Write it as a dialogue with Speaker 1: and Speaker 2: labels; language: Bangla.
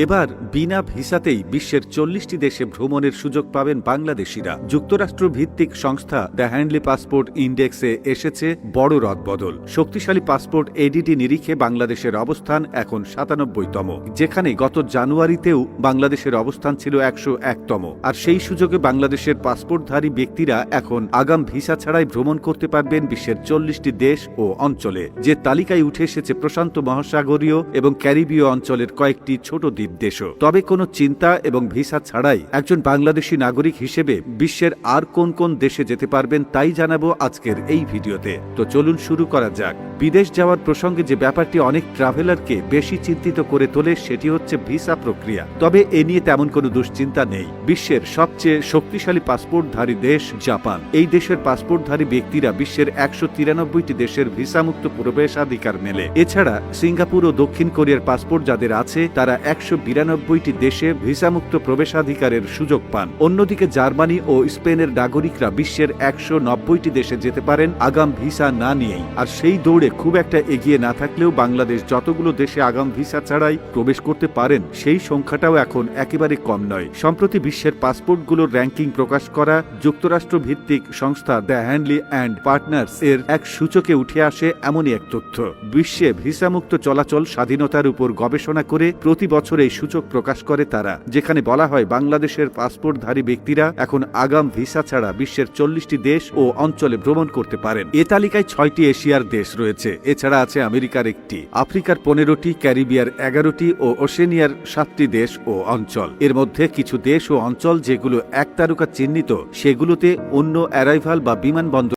Speaker 1: এবার বিনা ভিসাতেই বিশ্বের 40টি দেশে ভ্রমণের সুযোগ পাবেন বাংলাদেশিরা। যুক্তরাষ্ট্র ভিত্তিক সংস্থা দ্য হ্যান্ডলি পাসপোর্ট ইন্ডেক্সে এসেছে বড় রদবদল। শক্তিশালী পাসপোর্ট এডিটি নিরিখে বাংলাদেশের অবস্থান এখন 97তম, যেখানে গত জানুয়ারিতেও বাংলাদেশের অবস্থান ছিল 101তম। আর সেই সুযোগে বাংলাদেশের পাসপোর্টধারী ব্যক্তিরা এখন আগাম ভিসা ছাড়াই ভ্রমণ করতে পারবেন বিশ্বের 40টি দেশ ও অঞ্চলে। যে তালিকায় উঠে এসেছে প্রশান্ত মহাসাগরীয় এবং ক্যারিবীয় অঞ্চলের কয়েকটি ছোট দ্বীপ দেশও। তবে কোনো চিন্তা এবং ভিসা ছাড়াই একজন বাংলাদেশী নাগরিক হিসেবে বিশ্বের আর কোন কোন দেশে যেতে পারবেন তাই জানাবো আজকের এই ভিডিওতে। তো চলুন শুরু করা যাক। বিদেশ যাওয়ার প্রসঙ্গে যে ব্যাপারটি অনেক ট্রাভেলারকে বেশি চিন্তিত করে তোলে সেটি হচ্ছে ভিসা প্রক্রিয়া। তবে এ নিয়ে তেমন কোনো দুশ্চিন্তা নেই। বিশ্বের সবচেয়ে শক্তিশালী পাসপোর্টধারী দেশ জাপান। এই দেশের পাসপোর্টধারী ব্যক্তিরা বিশ্বের 193টি দেশের ভিসামুক্ত প্রবেশাধিকার মেলে। এছাড়া সিঙ্গাপুর ও দক্ষিণ কোরিয়ার পাসপোর্ট যাদের আছে তারা 192টি দেশে ভিসামুক্ত প্রবেশাধিকারের সুযোগ পান। অন্যদিকে জার্মানি ও স্পেনের নাগরিকরা বিশ্বের 190টি দেশে যেতে পারেন আগাম ভিসা না নিয়েই। আর সেই দৌড়ে খুব একটা এগিয়ে না থাকলেও বাংলাদেশ যতগুলো দেশে আগাম ভিসা ছাড়াই প্রবেশ করতে পারেন সেই সংখ্যাটাও এখন একেবারে কম নয়। সম্প্রতি বিশ্বের পাসপোর্টগুলোর র্যাঙ্কিং প্রকাশ করা যুক্তরাষ্ট্র ভিত্তিক সংস্থা দ্য হ্যান্ডলি অ্যান্ড পার্টনার্স এর এক সূচকে উঠে আসে এমনই এক তথ্য। বিশ্বে ভিসামুক্ত চলাচল স্বাধীনতার উপর গবেষণা করে প্রতি বছর এই সূচক প্রকাশ করে তারা, যেখানে বলা হয় বাংলাদেশের পাসপোর্টধারী ব্যক্তিরা এখন আগাম ভিসা ছাড়া বিশ্বের 40টি দেশ ও অঞ্চলে ভ্রমণ করতে পারেন। এ তালিকায় 6টি এশিয়ার দেশ রয়েছে। এছাড়া আছে আমেরিকার 1টি, আফ্রিকার 15টি, ক্যারিবিয়ার 11টি ও ওশেনিয়ার 7টি দেশ ও অঞ্চল। এর মধ্যে কিছু দেশ ও অঞ্চল যেগুলো এক তারকা চিহ্নিত সেগুলোতে অন্য অ্যারাইভাল বা বিমানবন্দর